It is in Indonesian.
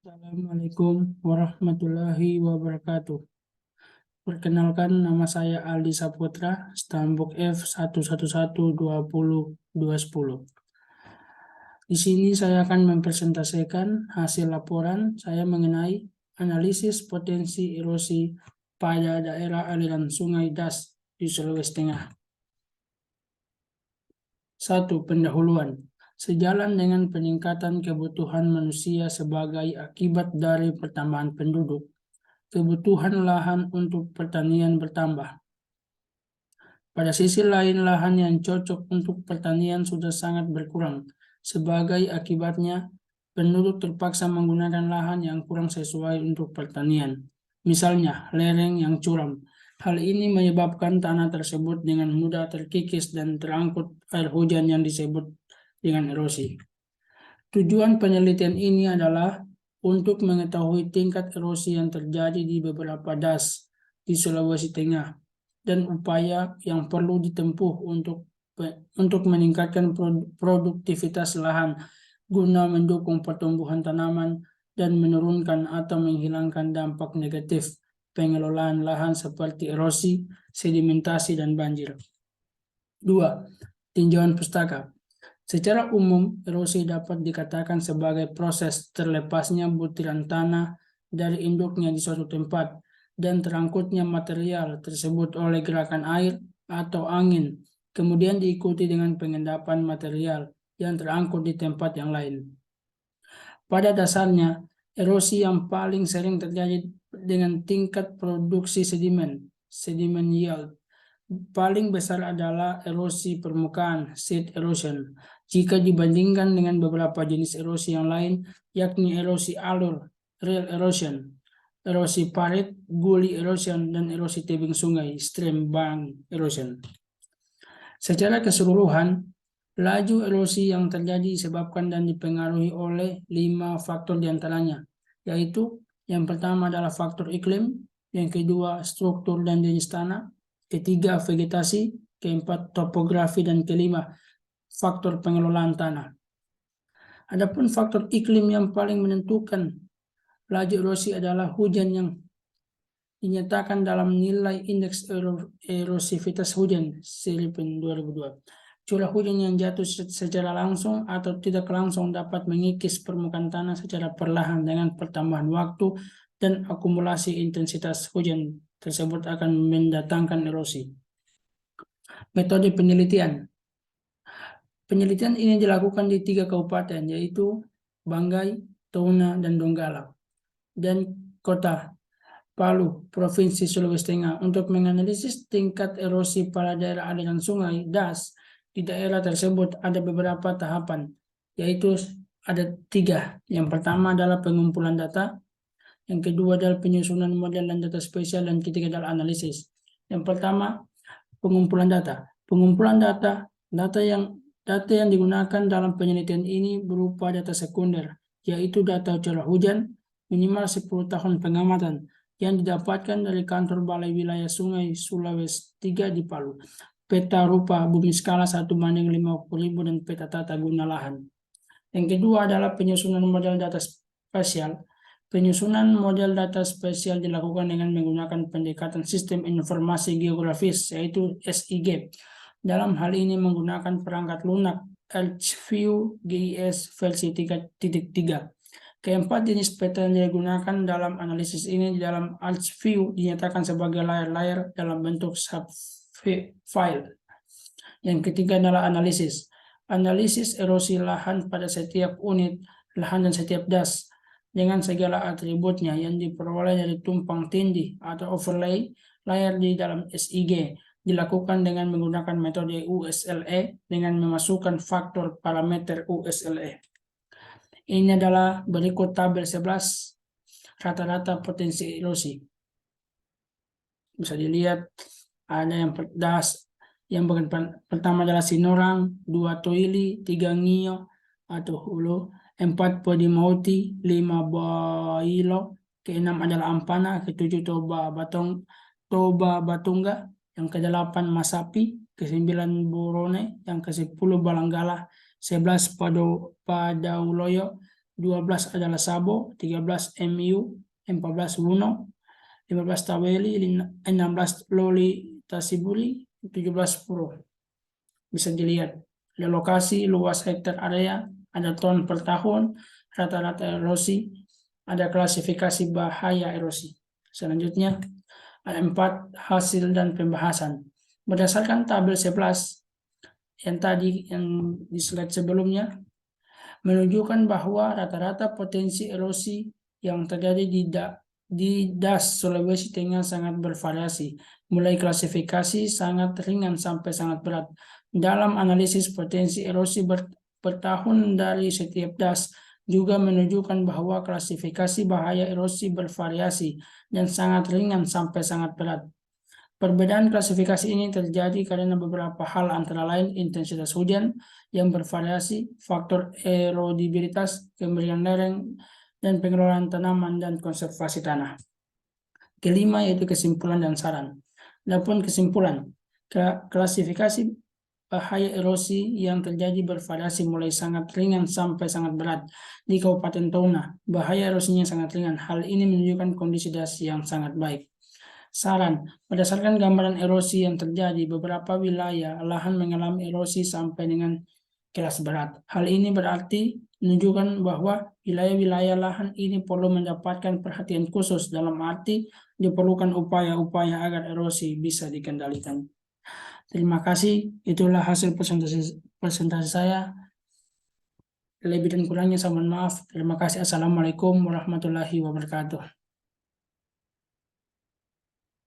Assalamualaikum warahmatullahi wabarakatuh. Perkenalkan, nama saya Aldi Saputra, Stambuk F11120210. Di sini saya akan mempresentasikan hasil laporan saya mengenai analisis potensi erosi pada daerah aliran Sungai Das di Sulawesi Tengah. 1. Pendahuluan. Sejalan dengan peningkatan kebutuhan manusia sebagai akibat dari pertambahan penduduk, kebutuhan lahan untuk pertanian bertambah. Pada sisi lain, lahan yang cocok untuk pertanian sudah sangat berkurang. Sebagai akibatnya, penduduk terpaksa menggunakan lahan yang kurang sesuai untuk pertanian. Misalnya, lereng yang curam. Hal ini menyebabkan tanah tersebut dengan mudah terkikis dan terangkut air hujan yang disebut dengan erosi. Tujuan penelitian ini adalah untuk mengetahui tingkat erosi yang terjadi di beberapa das di Sulawesi Tengah dan upaya yang perlu ditempuh untuk meningkatkan produktivitas lahan guna mendukung pertumbuhan tanaman dan menurunkan atau menghilangkan dampak negatif pengelolaan lahan seperti erosi, sedimentasi, dan banjir. 2. Tinjauan pustaka. Secara umum, erosi dapat dikatakan sebagai proses terlepasnya butiran tanah dari induknya di suatu tempat dan terangkutnya material tersebut oleh gerakan air atau angin, kemudian diikuti dengan pengendapan material yang terangkut di tempat yang lain. Pada dasarnya, erosi yang paling sering terjadi dengan tingkat produksi sedimen yield. Paling besar adalah erosi permukaan, seed erosion, jika dibandingkan dengan beberapa jenis erosi yang lain, yakni erosi alur, rill erosion, erosi parit, gully erosion, dan erosi tebing sungai, stream bank erosion. Secara keseluruhan, laju erosi yang terjadi disebabkan dan dipengaruhi oleh 5 faktor diantaranya, yaitu yang pertama adalah faktor iklim, yang kedua struktur dan jenis tanah, ketiga vegetasi, keempat topografi, dan kelima faktor pengelolaan tanah. Adapun faktor iklim yang paling menentukan laju erosi adalah hujan yang dinyatakan dalam nilai indeks erosivitas hujan Selipen 2002. Curah hujan yang jatuh secara langsung atau tidak langsung dapat mengikis permukaan tanah secara perlahan dengan pertambahan waktu dan akumulasi intensitas hujan tersebut akan mendatangkan erosi. Metode penelitian. Penelitian ini dilakukan di 3 kabupaten, yaitu Banggai, Touna, dan Donggala, dan Kota Palu, Provinsi Sulawesi Tengah, untuk menganalisis tingkat erosi pada daerah aliran sungai das. Di daerah tersebut ada beberapa tahapan, yaitu ada 3. Yang pertama adalah pengumpulan data, yang kedua adalah penyusunan model dan data spesial, dan ketiga adalah analisis. Yang pertama, pengumpulan data. Pengumpulan data yang digunakan dalam penelitian ini berupa data sekunder, yaitu data curah hujan minimal 10 tahun pengamatan yang didapatkan dari kantor Balai Wilayah Sungai Sulawesi 3 di Palu, peta rupa bumi skala 1:50.000 dan peta tata guna lahan. Yang kedua adalah penyusunan model data spesial. Penyusunan model data spesial dilakukan dengan menggunakan pendekatan sistem informasi geografis, yaitu SIG. Dalam hal ini menggunakan perangkat lunak ArcView GIS versi 3.3. Keempat jenis peta yang digunakan dalam analisis ini di dalam ArcView dinyatakan sebagai layar-layar dalam bentuk subfile. Yang ketiga adalah analisis. Analisis erosi lahan pada setiap unit lahan dan setiap das dengan segala atributnya yang diperoleh dari tumpang tindih atau overlay layar di dalam SIG dilakukan dengan menggunakan metode USLE dengan memasukkan faktor parameter USLE. Ini adalah berikut tabel 11 rata-rata potensi erosi. Bisa dilihat ada yang das yang bagian pertama adalah Sinorang, 2 Toili, 3 Ngio atau Hulu, 4 Podimauti, 5 Bailo, ke-6 adalah Ampana, ke-7 Toba Batungga, yang ke-8 Masapi, ke-9 Borone, yang ke-10 Balanggala, 11 Padauloyo, 12 adalah Sabo, 13 MU, 14 Wuno, 15 Taweli, 16 Loli Tasibuli, 17 Puro. Bisa dilihat ada lokasi, luas hektar area, ada ton per tahun, rata-rata erosi, ada klasifikasi bahaya erosi. Selanjutnya ada 4 hasil dan pembahasan. Berdasarkan tabel 11 yang di slide sebelumnya, menunjukkan bahwa rata-rata potensi erosi yang terjadi di DAS Sulawesi Tengah sangat bervariasi, mulai klasifikasi sangat ringan sampai sangat berat. Dalam analisis potensi erosi per tahun dari setiap DAS juga menunjukkan bahwa klasifikasi bahaya erosi bervariasi dan sangat ringan sampai sangat berat. Perbedaan klasifikasi ini terjadi karena beberapa hal, antara lain intensitas hujan yang bervariasi, faktor erodibilitas, kemiringan lereng, dan pengelolaan tanaman dan konservasi tanah. Kelima yaitu kesimpulan dan saran. Adapun kesimpulan, klasifikasi bahaya erosi yang terjadi bervariasi mulai sangat ringan sampai sangat berat. Di Kabupaten Touna, bahaya erosinya sangat ringan. Hal ini menunjukkan kondisi DAS yang sangat baik. Saran, berdasarkan gambaran erosi yang terjadi, beberapa wilayah lahan mengalami erosi sampai dengan kelas berat. Hal ini berarti menunjukkan bahwa wilayah-wilayah lahan ini perlu mendapatkan perhatian khusus, dalam arti diperlukan upaya-upaya agar erosi bisa dikendalikan. Terima kasih, itulah hasil presentasi saya. Lebih dan kurangnya saya mohon maaf. Terima kasih. Assalamualaikum warahmatullahi wabarakatuh.